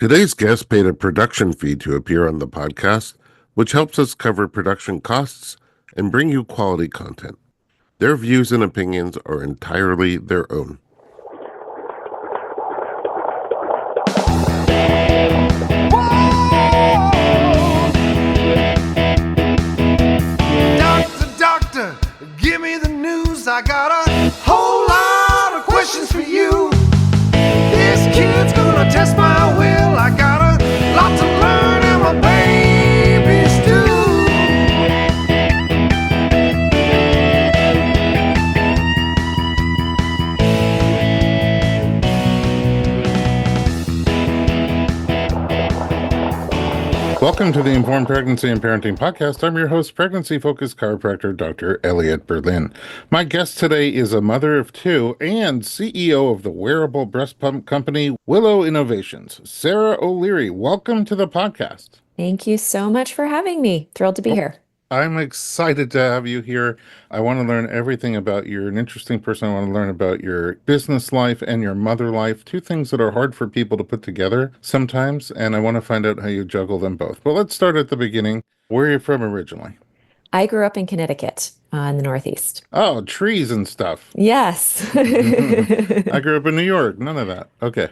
Today's guest paid a production fee to appear on the podcast, which helps us cover production costs and bring you quality content. Their views and opinions are entirely their own. Doctor, give me the news. I got a whole lot of questions for you. This kid's gonna test my will. I got a lot to learn and my baby's due. Welcome to the Informed Pregnancy and Parenting Podcast. I'm your host, pregnancy-focused chiropractor, Dr. Elliot Berlin. My guest today is a mother of two and CEO of the wearable breast pump company, Willow Innovations, Sarah O'Leary. Welcome to the podcast. Thank you so much for having me. Thrilled to be here. I'm excited to have you here. I want to learn everything about you. You're an interesting person. I want to learn about your business life and your mother life, two things that are hard for people to put together sometimes, and I want to find out how you juggle them both. But let's start at the beginning. Where are you from originally? I grew up in Connecticut in the Northeast. Oh, trees and stuff. Yes. I grew up in New York. None of that. Okay.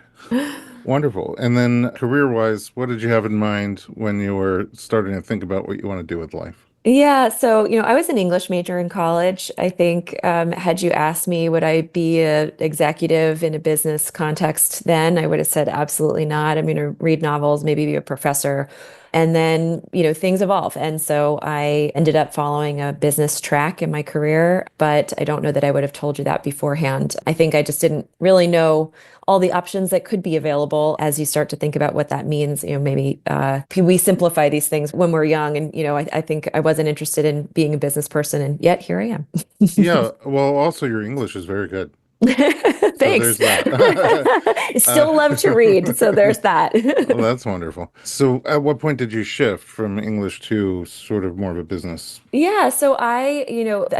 Wonderful. And then career-wise, what did you have in mind when you were starting to think about what you want to do with life? Yeah, so, I was an English major in college. I think had you asked me, would I be an executive in a business context then, I would have said absolutely not. I'm going to read novels, maybe be a professor. And then, things evolve. And so I ended up following a business track in my career, but I don't know that I would have told you that beforehand. I think I just didn't really know all the options that could be available as you start to think about what that means. Maybe we simplify these things when we're young. And, I think I wasn't interested in being a business person, and yet here I am. Yeah. Well, also your English is very good. Thanks. So there's that. Still love to read, so there's that. Well, that's wonderful. So at what point did you shift from English to sort of more of a business? Yeah, so I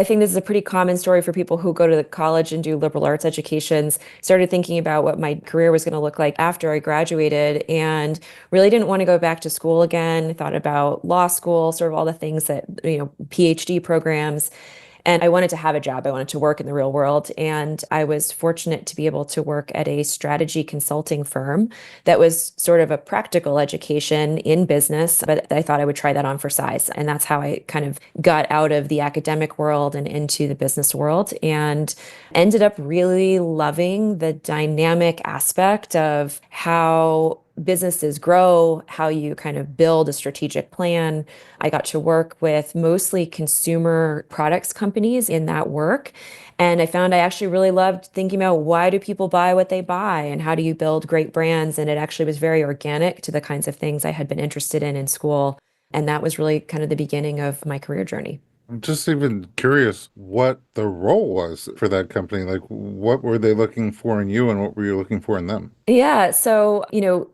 think this is a pretty common story for people who go to the college and do liberal arts educations. Started thinking about what my career was going to look like after I graduated and really didn't want to go back to school again. Thought about law school, sort of all the things that, PhD programs. And I wanted to have a job. I wanted to work in the real world. And I was fortunate to be able to work at a strategy consulting firm that was sort of a practical education in business, but I thought I would try that on for size. And that's how I kind of got out of the academic world and into the business world, and ended up really loving the dynamic aspect of how businesses grow, how you kind of build a strategic plan. I got to work with mostly consumer products companies in that work. And I found I actually really loved thinking about, why do people buy what they buy and how do you build great brands? And it actually was very organic to the kinds of things I had been interested in school. And that was really kind of the beginning of my career journey. I'm just even curious what the role was for that company. Like, what were they looking for in you and what were you looking for in them? Yeah. So,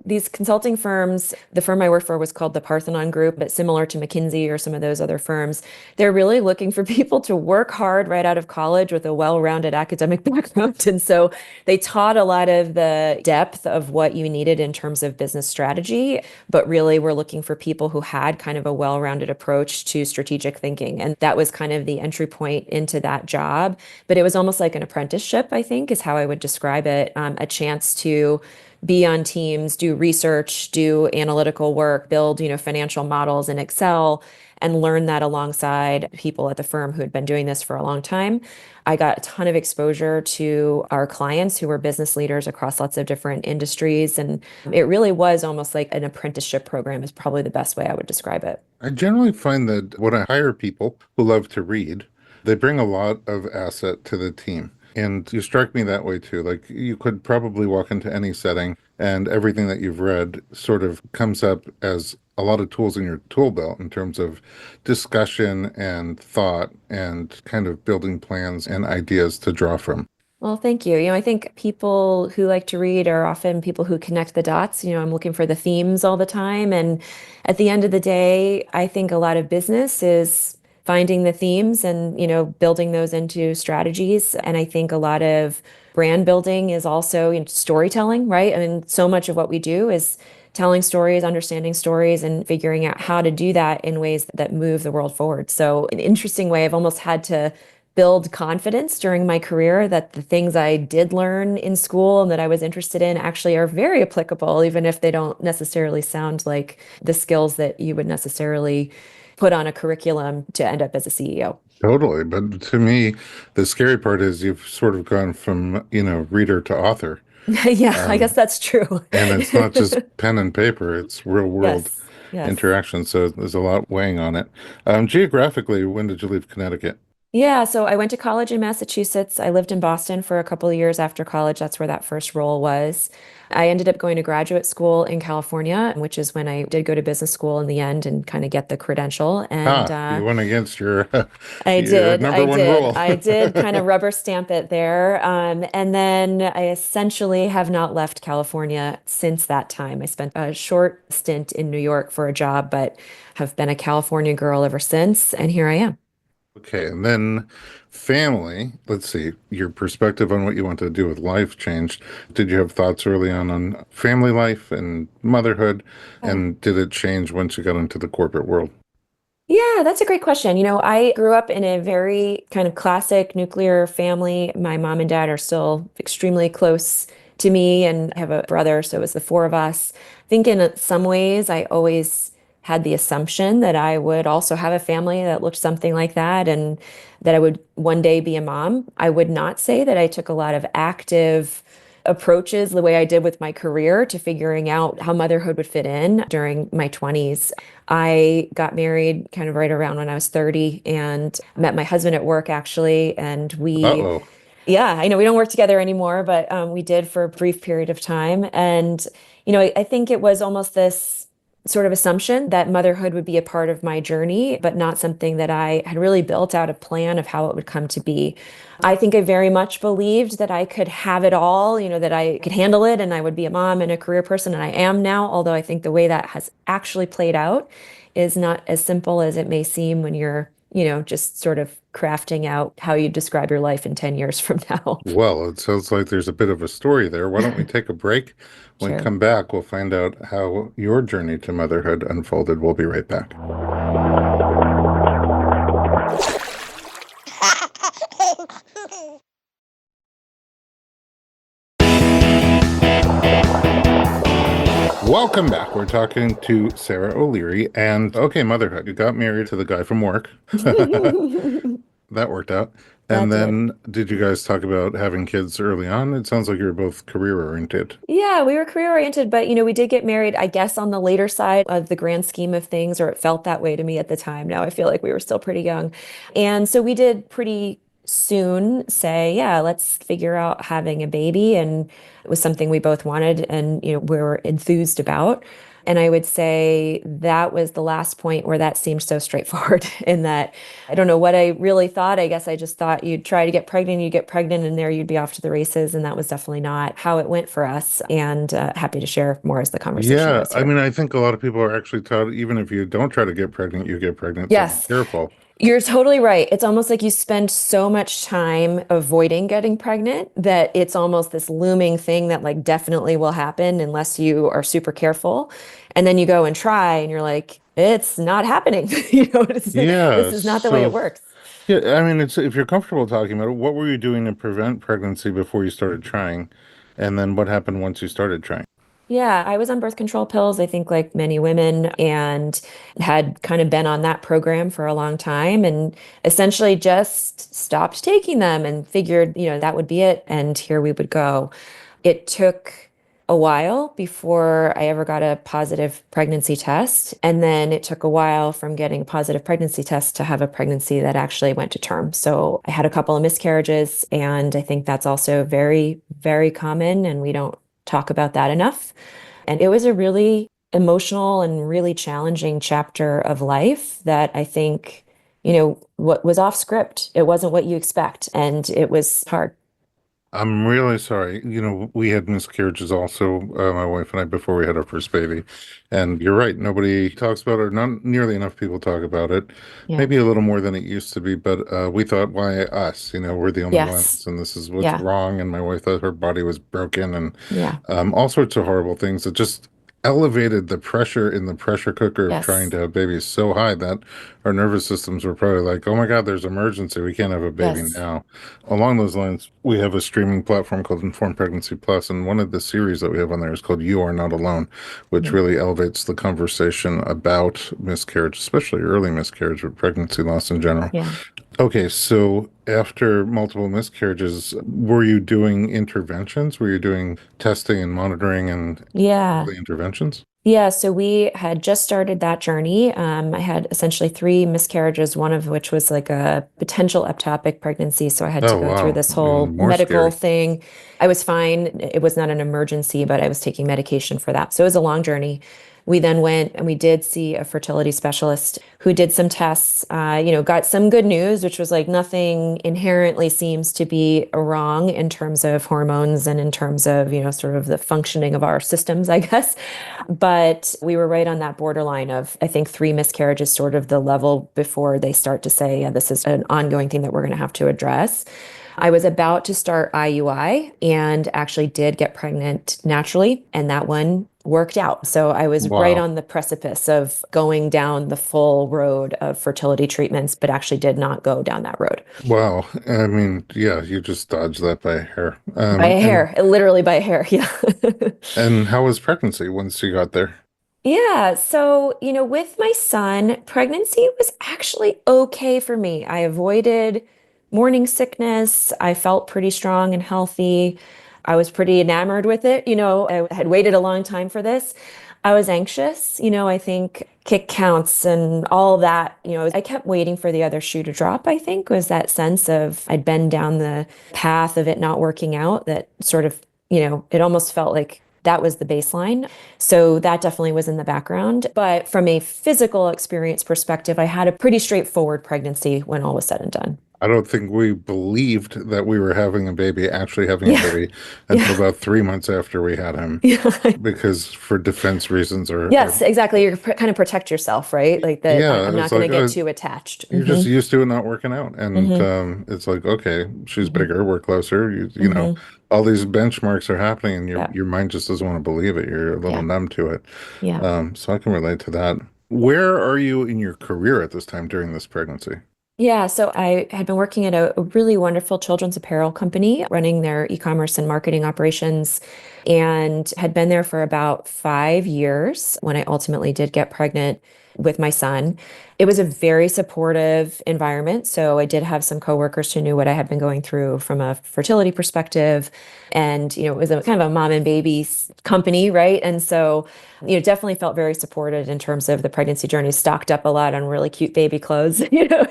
these consulting firms, the firm I worked for was called the Parthenon Group, but similar to McKinsey or some of those other firms, they're really looking for people to work hard right out of college with a well-rounded academic background. And so they taught a lot of the depth of what you needed in terms of business strategy, but really were looking for people who had kind of a well-rounded approach to strategic thinking. And that was kind of the entry point into that job. But it was almost like an apprenticeship, I think, is how I would describe it. A chance to be on teams, do research, do analytical work, build, financial models in Excel, and learn that alongside people at the firm who had been doing this for a long time. I got a ton of exposure to our clients who were business leaders across lots of different industries. And it really was almost like an apprenticeship program is probably the best way I would describe it. I generally find that when I hire people who love to read, they bring a lot of asset to the team. And you strike me that way too. Like, you could probably walk into any setting and everything that you've read sort of comes up as a lot of tools in your tool belt in terms of discussion and thought and kind of building plans and ideas to draw from. Well, thank you. I think people who like to read are often people who connect the dots. I'm looking for the themes all the time. And at the end of the day, I think a lot of business is finding the themes and, building those into strategies. And I think a lot of brand building is also storytelling, right? I mean, so much of what we do is telling stories, understanding stories, and figuring out how to do that in ways that move the world forward. So, an interesting way, I've almost had to build confidence during my career that the things I did learn in school and that I was interested in actually are very applicable, even if they don't necessarily sound like the skills that you would necessarily put on a curriculum to end up as a CEO. Totally. But to me, the scary part is you've sort of gone from, reader to author. Yeah, I guess Um, that's true. and it's not just pen and paper, it's real world Yes, yes. interaction. So there's a lot weighing on it. Geographically, when did you leave Connecticut? Yeah, so I went to college in Massachusetts. I lived in Boston for a couple of years after college. That's where that first role was. I ended up going to graduate school in California, which is when I did go to business school in the end and kind of get the credential. And Ah, you went against your I your did, number I one did, rule. I did kind of rubber stamp it there. And then I essentially have not left California since that time. I spent a short stint in New York for a job, but have been a California girl ever since. And here I am. Okay, and then family. Let's see, your perspective on what you want to do with life changed. Did you have thoughts early on family life and motherhood? Yeah. And did it change once you got into the corporate world? Yeah, that's a great question. I grew up in a very kind of classic nuclear family. My mom and dad are still extremely close to me, and I have a brother, so it was the four of us. I think in some ways, I always had the assumption that I would also have a family that looked something like that and that I would one day be a mom. I would not say that I took a lot of active approaches the way I did with my career to figuring out how motherhood would fit in during my 20s. I got married kind of right around when I was 30 and met my husband at work actually. And Uh-oh. yeah, I know we don't work together anymore, but we did for a brief period of time. And, I think it was almost this sort of assumption that motherhood would be a part of my journey, but not something that I had really built out a plan of how it would come to be. I think I very much believed that I could have it all, that I could handle it and I would be a mom and a career person, and I am now, although I think the way that has actually played out is not as simple as it may seem when you're, just sort of crafting out how you describe your life in 10 years from now. Well, it sounds like there's a bit of a story there. Why don't we take a break? When we Sure. come back, we'll find out how your journey to motherhood unfolded. We'll be right back. Welcome back. We're talking to Sarah O'Leary and okay, motherhood. You got married to the guy from work. That worked out. That And did. then did you guys talk about having kids early on? It sounds like you're both career oriented. Yeah, we were career oriented, but we did get married, I guess, on the later side of the grand scheme of things, or it felt that way to me at the time. Now I feel like we were still pretty young. And so we did pretty soon say, yeah, let's figure out having a baby. And it was something we both wanted and, we were enthused about. And I would say that was the last point where that seemed so straightforward in that I don't know what I really thought. I guess I just thought you'd try to get pregnant, you'd get pregnant, and there you'd be off to the races. And that was definitely not how it went for us. And happy to share more as the conversation Yeah, goes I here. mean, I think a lot of people are actually taught even if you don't try to get pregnant, you get pregnant, so be Yes. careful. You're totally right. It's almost like you spend so much time avoiding getting pregnant that it's almost this looming thing that like definitely will happen unless you are super careful. And then you go and try and you're like, it's not happening. Yeah, This is not the way it so works. yeah, I mean, it's if you're comfortable talking about it, what were you doing to prevent pregnancy before you started trying? And then what happened once you started trying? Yeah, I was on birth control pills, I think like many women, and had kind of been on that program for a long time and essentially just stopped taking them and figured, that would be it. And here we would go. It took a while before I ever got a positive pregnancy test. And then it took a while from getting a positive pregnancy test to have a pregnancy that actually went to term. So I had a couple of miscarriages, and I think that's also very, very common, and we don't talk about that enough. And it was a really emotional and really challenging chapter of life that I think, what was off script. It wasn't what you expect, and it was hard. I'm really sorry. We had miscarriages also, my wife and I, before we had our first baby. And you're right, nobody talks about it. Not nearly enough people talk about it. Yeah. Maybe a little more than it used to be, but we thought, why us? We're the only Yes. ones, and this is what's Yeah. wrong. And my wife thought her body was broken and Yeah. all sorts of horrible things that just elevated the pressure in the pressure cooker of trying Yes. to have babies so high that our nervous systems were probably like, oh my God, there's emergency. We can't have a baby Yes. now. Along those lines, we have a streaming platform called Informed Pregnancy Plus, and one of the series that we have on there is called You Are Not Alone, which Mhm. really elevates the conversation about miscarriage, especially early miscarriage, but pregnancy loss in general. Yeah. Okay, so after multiple miscarriages, were you doing interventions? Were you doing testing and monitoring and Yeah. early interventions? Yeah, so we had just started that journey. I had essentially three miscarriages, one of which was like a potential ectopic pregnancy. So I had to Oh, go through wow. this whole Even more medical scary. thing. I was fine. It was not an emergency, but I was taking medication for that. So it was a long journey. We then went and we did see a fertility specialist who did some tests, got some good news, which was like nothing inherently seems to be wrong in terms of hormones and in terms of, sort of the functioning of our systems, I guess. But we were right on that borderline of, I think, three miscarriages, sort of the level before they start to say, yeah, this is an ongoing thing that we're going to have to address. I was about to start IUI and actually did get pregnant naturally, and that one worked out. So I was right Wow. on the precipice of going down the full road of fertility treatments, but actually did not go down that road Wow. I mean, yeah, you just dodged that by a hair. by a hair, literally by a hair. Yeah. And how was pregnancy once you got there? Yeah, so, with my son, pregnancy was actually okay for me. I avoided morning sickness. I felt pretty strong and healthy. I was pretty enamored with it. I had waited a long time for this. I was anxious. I think kick counts and all that. I kept waiting for the other shoe to drop, I think, was that sense of I'd been down the path of it not working out that sort of, it almost felt like that was the baseline. So that definitely was in the background. But from a physical experience perspective, I had a pretty straightforward pregnancy when all was said and done. I don't think we believed that we were having a baby, actually having a Yeah. baby, until Yeah. about 3 months after we had him, Yeah. because for defense reasons or Yes, exactly. You kind of protect yourself, right? Like that yeah, I'm not it's going to like get too attached. you're just used to it not working out. And Hmm. it's like, okay, she's Hmm. bigger, we're closer. Hmm. All these benchmarks are happening and your Yeah. your mind just doesn't want to believe it. You're a little Yeah. numb to it. Yeah. So I can relate to that. Where are you in your career at this time during this pregnancy? Yeah, so I had been working at a really wonderful children's apparel company, running their e-commerce and marketing operations, and had been there for about 5 years when I ultimately did get pregnant with my son. It was a very supportive environment. So I did have some coworkers who knew what I had been going through from a fertility perspective. And, it was a kind of a mom and baby company, right? And so definitely felt very supported in terms of the pregnancy journey, stocked up a lot on really cute baby clothes,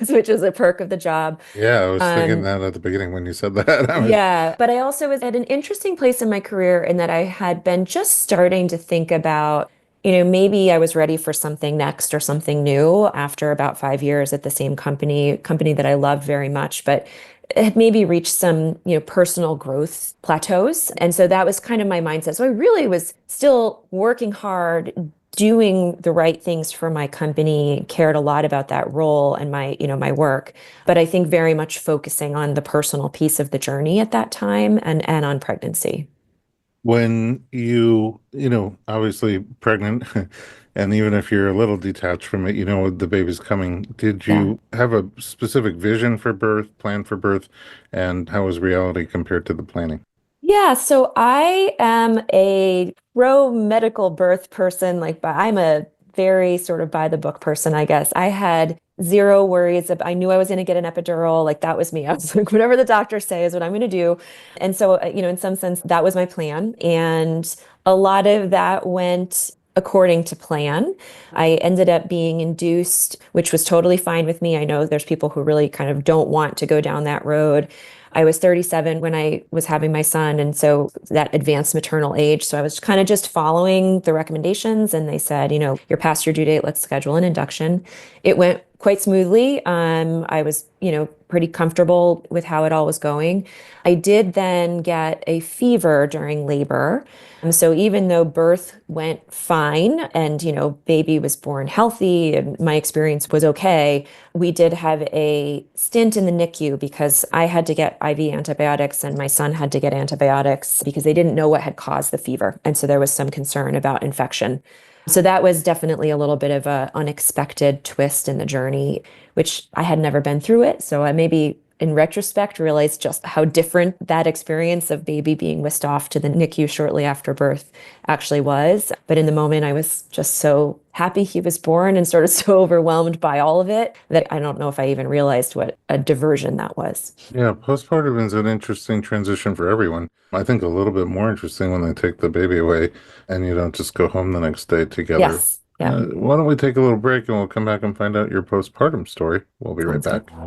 which is a perk of the job. Yeah, I was thinking Um, that at the beginning when you said that. I was, yeah, but I also was at an interesting place in my career in that I had been just starting to think about, maybe I was ready for something next or something new after about 5 years at the same company that I loved very much, but had maybe reached some, personal growth plateaus. And so that was kind of my mindset. So I really was still working hard, doing the right things for my company, cared a lot about that role and my work, but I think very much focusing on the personal piece of the journey at that time and on pregnancy. when obviously pregnant, and even if you're a little detached from it, the baby's coming. Did Yeah. you have a specific vision for birth, plan for birth, and how was reality compared to the planning? Yeah, so I am a pro medical birth person. I'm a very sort of by the book person, I guess. I had zero worries. I knew I was going to get an epidural. Like that was me. I was like, whatever the doctors say is what I'm going to do. And so, in some sense, that was my plan. And a lot of that went according to plan. I ended up being induced, which was totally fine with me. I know there's people who really kind of don't want to go down that road. I was 37 when I was having my son, and so that advanced maternal age. So I was kind of just following the recommendations, and they said, you're past your due date, let's schedule an induction. It went quite smoothly. I was, pretty comfortable with how it all was going. I did then get a fever during labor. So even though birth went fine and, baby was born healthy and my experience was okay, we did have a stint in the NICU because I IV antibiotics, and my son had to get antibiotics because they didn't know what had caused the fever. And so there was some concern about infection. So that was definitely a little bit of a unexpected twist in the journey, which I had never been through it. So I maybe in retrospect realized just how different that experience of baby being whisked off to the NICU shortly after birth actually was. But in the moment, I was just so happy he was born and sort of so overwhelmed by all of it that I don't know if I even realized what a diversion that was. Yeah, postpartum is an interesting transition for everyone. I think a little bit more interesting when they take the baby away and you don't just go home the next day together. Yes. Yeah. Why don't we take a little break and we'll come back and find out your postpartum story? We'll be right Sounds good. back.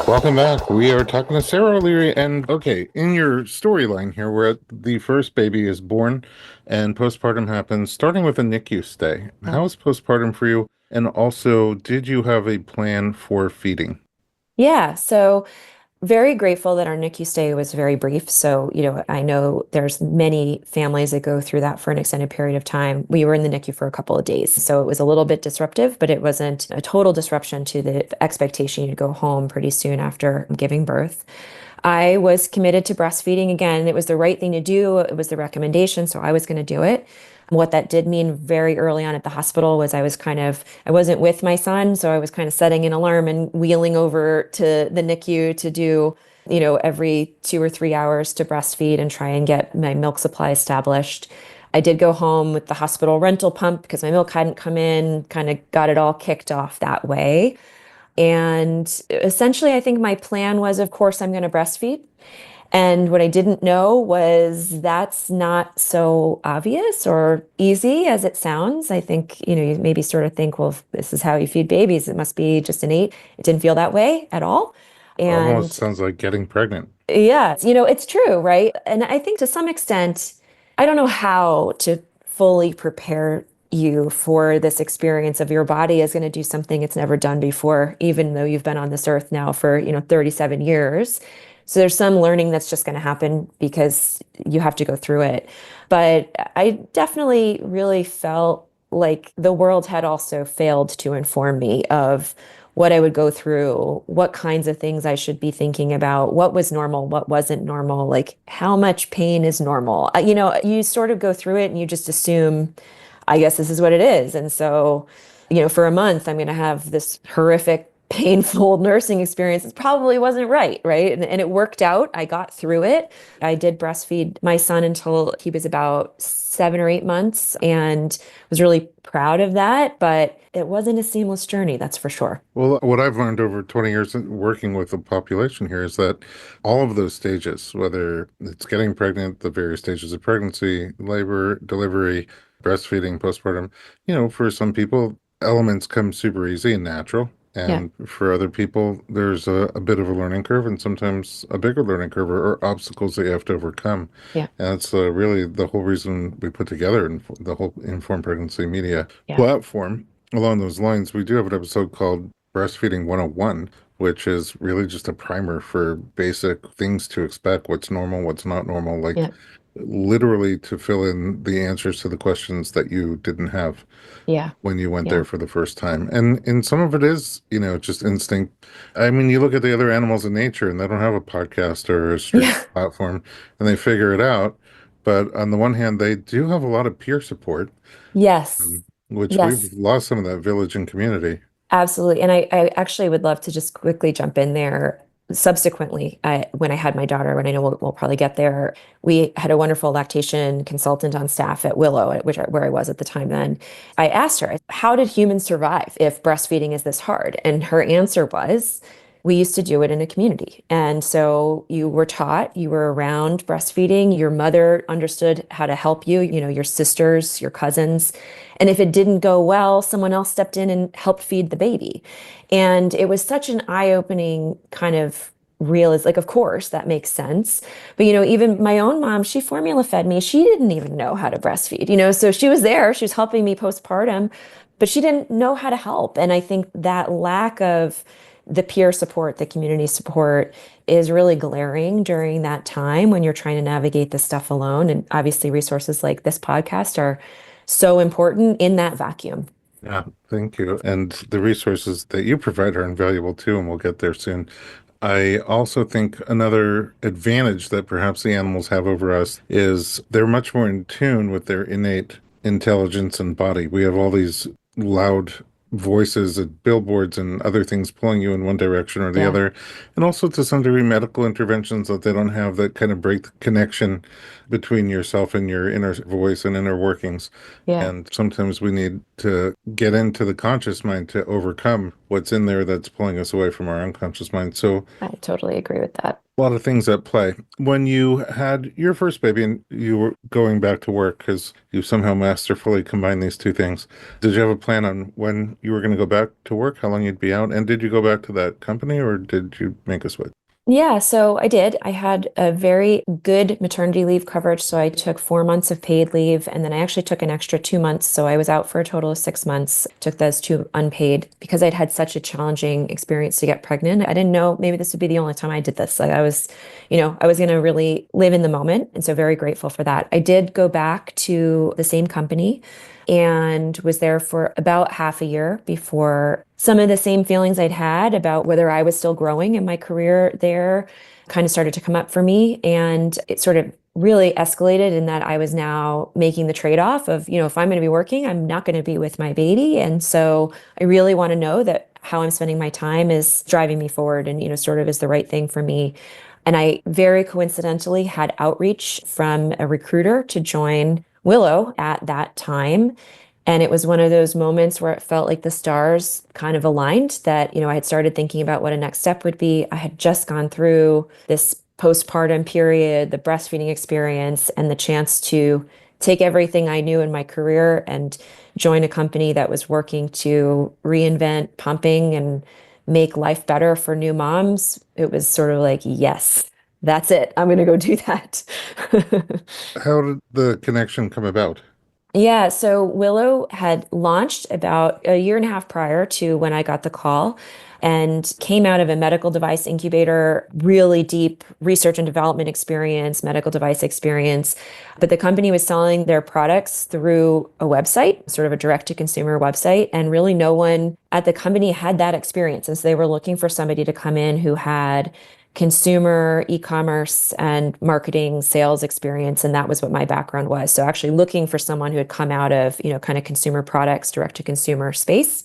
Welcome back. We are talking to Sarah O'Leary. And okay, in your storyline here, where the first baby is born and postpartum happens, starting with a NICU stay. Yeah. How was postpartum for you? And also, did you have a plan for feeding? Yeah. So very grateful that our NICU stay was very brief. So, I know there's many families that go through that for an extended period of time. We were in the NICU for a couple of days. So it was a little bit disruptive, but it wasn't a total disruption to the expectation you'd go home pretty soon after giving birth. I was committed to breastfeeding again. It was the right thing to do. It was the recommendation, so I was going to do it. What that did mean very early on at the hospital was I wasn't with my son, so I was kind of setting an alarm and wheeling over to the NICU to do, every 2 or 3 hours to breastfeed and try and get my milk supply established. I did go home with the hospital rental pump because my milk hadn't come in, kind of got it all kicked off that way. And essentially, I think my plan was, of course, I'm going to breastfeed. And what I didn't know was that's not so obvious or easy as it sounds. I think, you maybe sort of think, well, if this is how you feed babies, it must be just innate. It didn't feel that way at all. Almost And sounds like getting pregnant. yeah, it's true, right? And I think to some extent, I don't know how to fully prepare you for this experience of your body is going to do something it's never done before, even though you've been on this earth now for, 37 years. So there's some learning that's just going to happen because you have to go through it. But I definitely really felt like the world had also failed to inform me of what I would go through, what kinds of things I should be thinking about, what was normal, what wasn't normal, like how much pain is normal. You sort of go through it and you just assume, I guess this is what it is. And so, for a month, I'm going to have this horrific, painful nursing experience. It probably wasn't right, right? And it worked out. I got through it. I did breastfeed my son until he was about 7 or 8 months and was really proud of that. But it wasn't a seamless journey, that's for sure. Well, what I've learned over 20 years working with the population here is that all of those stages, whether it's getting pregnant, the various stages of pregnancy, labor, delivery, breastfeeding, postpartum, for some people, elements come super easy and natural. Yeah. And for other people, there's a bit of a learning curve and sometimes a bigger learning curve or obstacles that you have to overcome. Yeah. And that's really the whole reason we put together the whole Informed Pregnancy Media Yeah. platform. Along those lines, we do have an episode called Breastfeeding 101, which is really just a primer for basic things to expect, what's normal, what's not normal, like Yeah. literally to fill in the answers to the questions that you didn't have Yeah. when you went Yeah. there for the first time. And some of it is, just instinct. I mean, you look at the other animals in nature and they don't have a podcast or a streaming Yeah. platform and they figure it out. But on the one hand, they do have a lot of peer support, Yes. which we've Yes. lost some of that village and community. Absolutely. And I actually would love to just quickly jump in there. Subsequently, when I had my daughter, when I know we'll probably get there, we had a wonderful lactation consultant on staff at Willow, where I was at the time then. I asked her, how did humans survive if breastfeeding is this hard? And her answer was, we used to do it in a community. And so you were taught, you were around breastfeeding, your mother understood how to help you, your sisters, your cousins. And if it didn't go well, someone else stepped in and helped feed the baby. And it was such an eye-opening kind of like, of course, that makes sense. But, even my own mom, she formula fed me. She didn't even know how to breastfeed, so she was there, she was helping me postpartum, but she didn't know how to help. And I think that lack of the peer support, the community support is really glaring during that time when you're trying to navigate this stuff alone. And obviously, resources like this podcast are so important in that vacuum. Yeah, thank you. And the resources that you provide are invaluable too, and we'll get there soon. I also think another advantage that perhaps the animals have over us is they're much more in tune with their innate intelligence and body. We have all these loud voices and billboards and other things pulling you in one direction or the Yeah. other, and also to some degree medical interventions that they don't have that kind of break the connection between yourself and your inner voice and inner workings. Yeah. And sometimes we need to get into the conscious mind to overcome what's in there that's pulling us away from our unconscious mind. So I totally agree with that. a lot of things at play. When you had your first baby and you were going back to work because you somehow masterfully combined these two things, did you have a plan on when you were going to go back to work, how long you'd be out? And did you go back to that company or did you make a switch? Yeah, so I did. I had a very good maternity leave coverage. So I took 4 months of paid leave, and then I actually took an extra 2 months. So I was out for a total of 6 months, took those two unpaid because I'd had such a challenging experience to get pregnant. I didn't know maybe this would be the only time I did this. Like I was going to really live in the moment. And so very grateful for that. I did go back to the same company and was there for about half a year before some of the same feelings I'd had about whether I was still growing in my career there kind of started to come up for me. And it sort of really escalated in that I was now making the trade-off of, if I'm going to be working, I'm not going to be with my baby. And so I really want to know that how I'm spending my time is driving me forward and, sort of is the right thing for me. And I very coincidentally had outreach from a recruiter to join Willow at that time. And it was one of those moments where it felt like the stars kind of aligned that, I had started thinking about what a next step would be. I had just gone through this postpartum period, the breastfeeding experience, and the chance to take everything I knew in my career and join a company that was working to reinvent pumping and make life better for new moms. It was sort of like, yes, that's it. I'm going to go do that. How did the connection come about? Yeah, so Willow had launched about a year and a half prior to when I got the call and came out of a medical device incubator, really deep research and development experience, medical device experience. But the company was selling their products through a website, sort of a direct to consumer website, and really no one at the company had that experience. And so they were looking for somebody to come in who had consumer e-commerce and marketing sales experience, and that was what my background was. So actually looking for someone who had come out of kind of consumer products, direct to consumer space.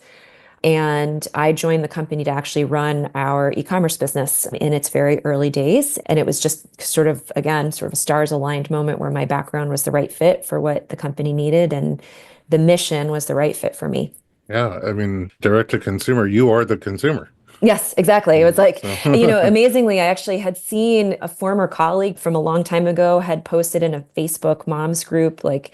And I joined the company to actually run our e-commerce business in its very early days. And it was just sort of, again, sort of a stars aligned moment where my background was the right fit for what the company needed and the mission was the right fit for me. Yeah, I mean, direct to consumer, you are the consumer. Yes, exactly. It was like, So amazingly, I actually had seen a former colleague from a long time ago had posted in a Facebook moms group, like,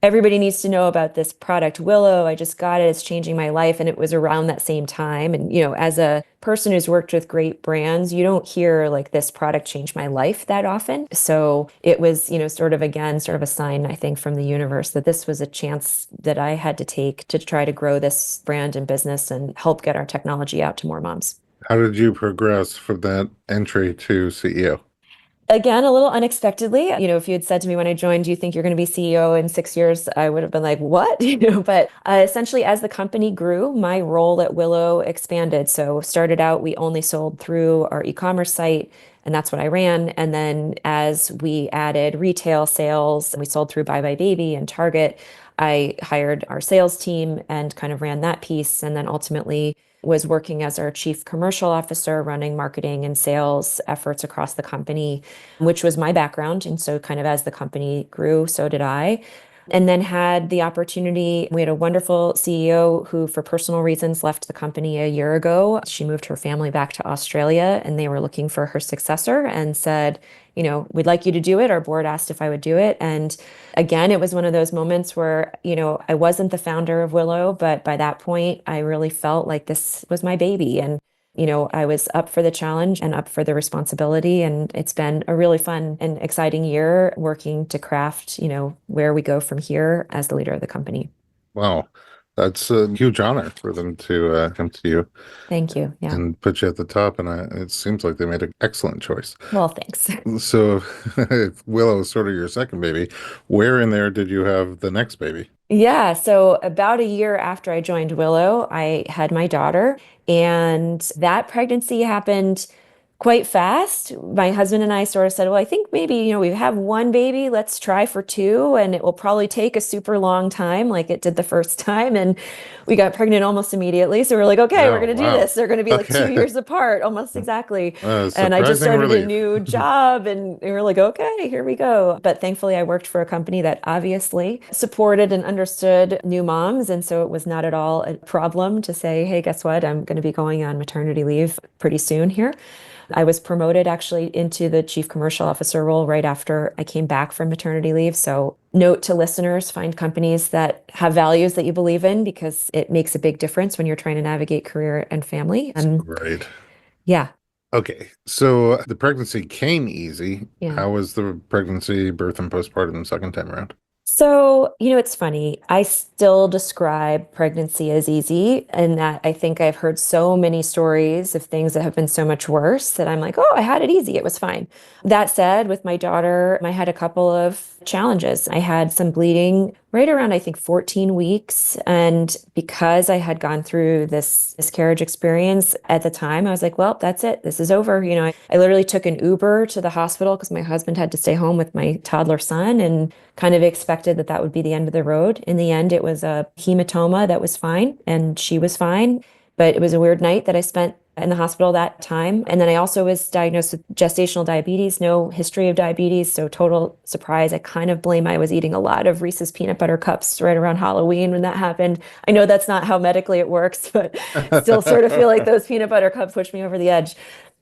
everybody needs to know about this product, Willow. I just got it. It's changing my life. And it was around that same time. And, as a person who's worked with great brands, you don't hear like this product changed my life that often. So it was, sort of again, sort of a sign, I think, from the universe that this was a chance that I had to take to try to grow this brand and business and help get our technology out to more moms. how did you progress from that entry to CEO? Again, a little unexpectedly, if you had said to me when I joined, do you think you're going to be CEO in 6 years? I would have been like, what? But essentially, as the company grew, my role at Willow expanded. So started out, we only sold through our e-commerce site, and that's what I ran. And then as we added retail sales, and we sold through Bye Bye Baby and Target, I hired our sales team and kind of ran that piece. And then ultimately, was working as our chief commercial officer, running marketing and sales efforts across the company, which was my background. And so, kind of as the company grew, so did I. And then had the opportunity. We had a wonderful CEO who, for personal reasons, left the company a year ago. She moved her family back to Australia and they were looking for her successor and said, we'd like you to do it. Our board asked if I would do it. And again, it was one of those moments where, I wasn't the founder of Willow, but by that point, I really felt like this was my baby. And I was up for the challenge and up for the responsibility. And it's been a really fun and exciting year working to craft, where we go from here as the leader of the company. Wow. That's a huge honor for them to come to you Thank you. Yeah. and put you at the top. And it seems like they made an excellent choice. Well, thanks. So, if Willow is sort of your second baby, where in there did you have the next baby? Yeah, so about a year after I joined Willow, I had my daughter, and that pregnancy happened quite fast. My husband and I sort of said, well, I think maybe, we have one baby, let's try for two, and it will probably take a super long time, like it did the first time. And we got pregnant almost immediately. So we're like, okay, we're Oh, going to do wow. this. They're going to be like Okay. 2 years apart, almost exactly. And I just Surprising started a relief. new job, and we were like, okay, here we go. But thankfully, I worked for a company that obviously supported and understood new moms. And so it was not at all a problem to say, hey, guess what? I'm going to be going on maternity leave pretty soon here. I was promoted actually into the chief commercial officer role right after I came back from maternity leave. So, note to listeners, find companies that have values that you believe in because it makes a big difference when you're trying to navigate career and family. Right. Yeah, Okay. So the pregnancy came easy. yeah. How was the pregnancy, birth, and postpartum second time around? So, it's funny. I still describe pregnancy as easy, and that I think I've heard so many stories of things that have been so much worse that I'm like, oh, I had it easy. It was fine. That said, with my daughter, I had a couple of challenges. I had some bleeding right around, I think, 14 weeks. And because I had gone through this miscarriage experience at the time, I was like, well, that's it. This is over. I literally took an Uber to the hospital because my husband had to stay home with my toddler son and kind of expected that that would be the end of the road. In the end, it was a hematoma that was fine, and she was fine. But it was a weird night that I spent in the hospital that time. And then I also was diagnosed with gestational diabetes, no history of diabetes. So total surprise. I kind of blame I was eating a lot of Reese's peanut butter cups right around Halloween when that happened. I know that's not how medically it works, but still sort of feel like those peanut butter cups pushed me over the edge.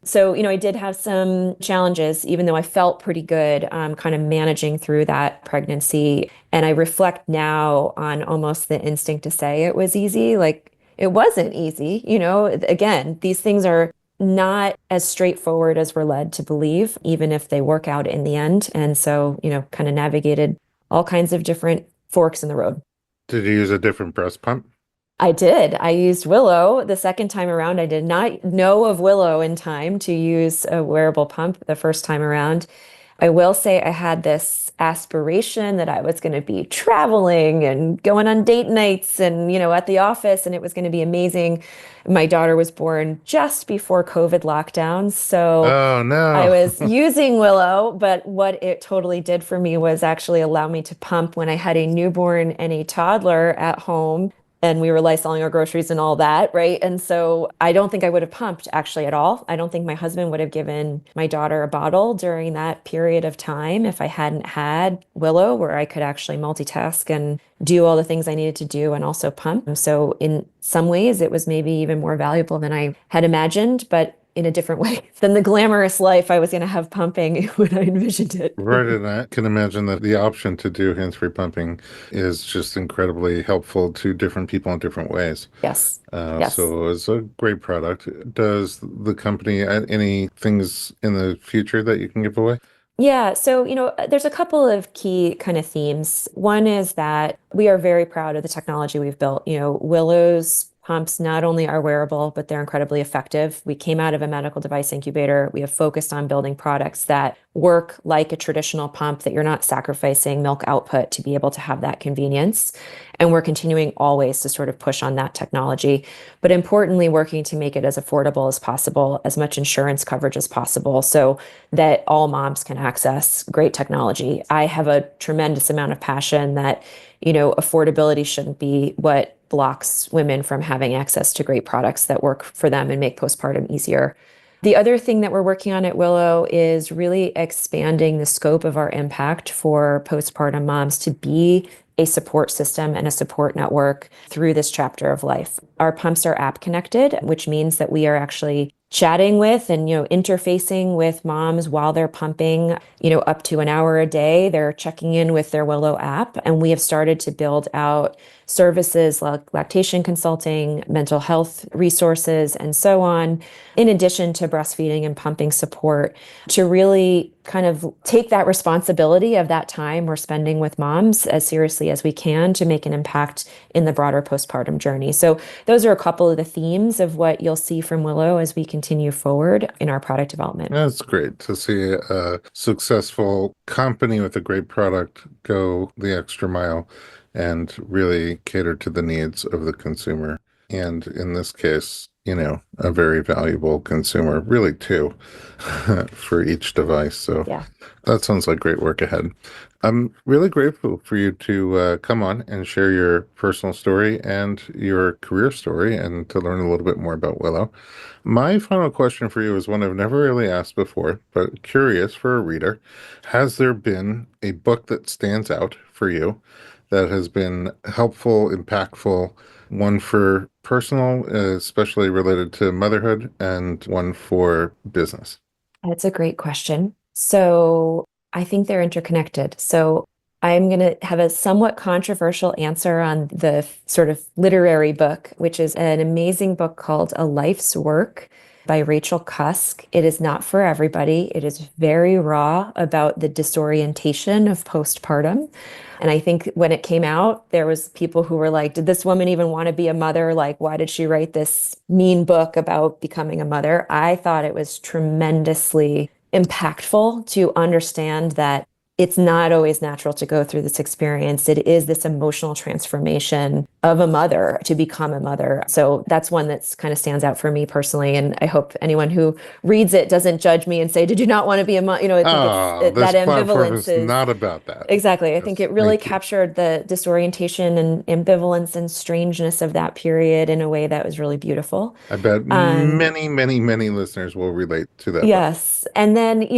So, I did have some challenges, even though I felt pretty good, kind of managing through that pregnancy. And I reflect now on almost the instinct to say it was easy. Like, it wasn't easy. Again, these things are not as straightforward as we're led to believe, even if they work out in the end. And so, kind of navigated all kinds of different forks in the road. Did you use a different breast pump? I did. I used Willow the second time around. I did not know of Willow in time to use a wearable pump the first time around. I will say I had this aspiration that I was going to be traveling and going on date nights and, at the office, and it was going to be amazing. My daughter was born just before COVID lockdowns. So Oh, I no. was using Willow, but what it totally did for me was actually allow me to pump when I had a newborn and a toddler at home. And we were lysoling our groceries and all that, right? And so I don't think I would have pumped actually at all. I don't think my husband would have given my daughter a bottle during that period of time if I hadn't had Willow, where I could actually multitask and do all the things I needed to do and also pump. So in some ways, it was maybe even more valuable than I had imagined, but in a different way than the glamorous life I was going to have pumping when I envisioned it. Right, and I can imagine that the option to do hands-free pumping is just incredibly helpful to different people in different ways. Yes. Yes. So it's a great product. Does the company add any things in the future that you can give away? Yeah, so, there's a couple of key kind of themes. One is that we are very proud of the technology we've built. Willow's pumps not only are wearable, but they're incredibly effective. We came out of a medical device incubator. We have focused on building products that work like a traditional pump, that you're not sacrificing milk output to be able to have that convenience. And we're continuing always to sort of push on that technology, but importantly, working to make it as affordable as possible, as much insurance coverage as possible, so that all moms can access great technology. I have a tremendous amount of passion that, affordability shouldn't be what blocks women from having access to great products that work for them and make postpartum easier. The other thing that we're working on at Willow is really expanding the scope of our impact for postpartum moms to be a support system and a support network through this chapter of life. Our pumps are app connected, which means that we are actually chatting with and, interfacing with moms while they're pumping, up to an hour a day. They're checking in with their Willow app. And we have started to build out services like lactation consulting, mental health resources, and so on, in addition to breastfeeding and pumping support, to really kind of take that responsibility of that time we're spending with moms as seriously as we can to make an impact in the broader postpartum journey. So those are a couple of the themes of what you'll see from Willow as we continue forward in our product development. That's great to see a successful company with a great product go the extra mile and really cater to the needs of the consumer. And in this case, a very valuable consumer, really two, for each device. So Yeah. that sounds like great work ahead. I'm really grateful for you to come on and share your personal story and your career story and to learn a little bit more about Willow. My final question for you is one I've never really asked before, but curious for a reader. Has there been a book that stands out for you that has been helpful, impactful, one for personal, especially related to motherhood, and one for business? That's a great question. So I think they're interconnected. So I'm going to have a somewhat controversial answer on the sort of literary book, which is an amazing book called A Life's Work by Rachel Cusk. It is not for everybody. It is very raw about the disorientation of postpartum. And I think when it came out, there was people who were like, did this woman even want to be a mother? Like, why did she write this mean book about becoming a mother? I thought it was tremendously impactful to understand that it's not always natural to go through this experience. It is this emotional transformation of a mother to become a mother. So that's one that's kind of stands out for me personally. And I hope anyone who reads it doesn't judge me and say, did you not want to be a mother? I think This that platform ambivalence is is not about that. exactly. I Yes, think it really thank you. captured the disorientation and ambivalence and strangeness of that period in a way that was really beautiful. I bet Um, many, many, many listeners will relate to that book. Yes. And then,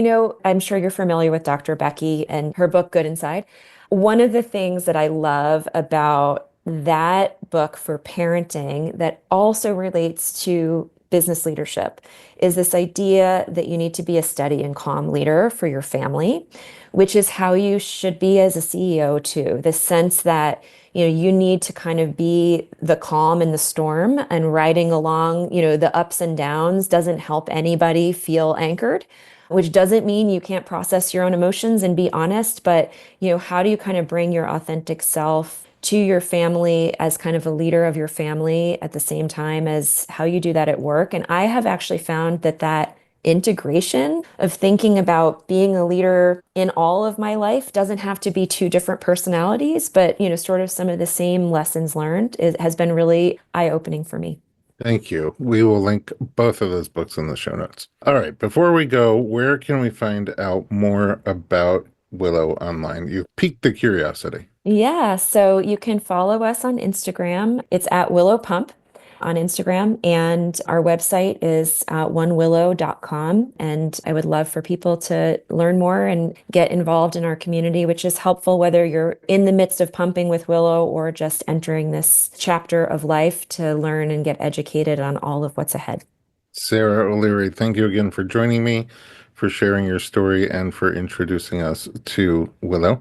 I'm sure you're familiar with Dr. Becky and her book, Good Inside. One of the things that I love about that book for parenting that also relates to business leadership is this idea that you need to be a steady and calm leader for your family, which is how you should be as a CEO too. The sense that you need to kind of be the calm in the storm, and riding along, the ups and downs doesn't help anybody feel anchored, which doesn't mean you can't process your own emotions and be honest, but how do you kind of bring your authentic self to your family as kind of a leader of your family at the same time as how you do that at work? And I have actually found that integration of thinking about being a leader in all of my life doesn't have to be two different personalities, but sort of some of the same lessons learned has been really eye-opening for me. Thank you. We will link both of those books in the show notes. All right, before we go, where can we find out more about Willow online? You piqued the curiosity. Yeah, so you can follow us on Instagram. It's at Willow Pump on Instagram, and our website is onewillow.com. And I would love for people to learn more and get involved in our community, which is helpful whether you're in the midst of pumping with Willow or just entering this chapter of life to learn and get educated on all of what's ahead. Sarah O'Leary, thank you again for joining me, for sharing your story, and for introducing us to Willow.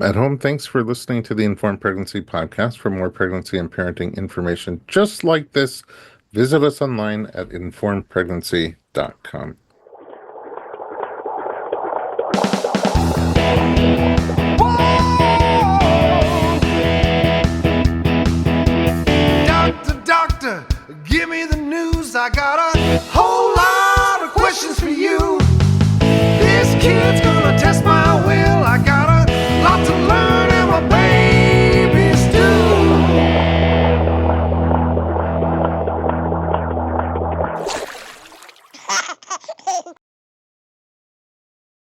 At home, thanks for listening to the Informed Pregnancy Podcast. For more pregnancy and parenting information just like this, visit us online at informedpregnancy.com. Doctor, doctor, give me the news. I got a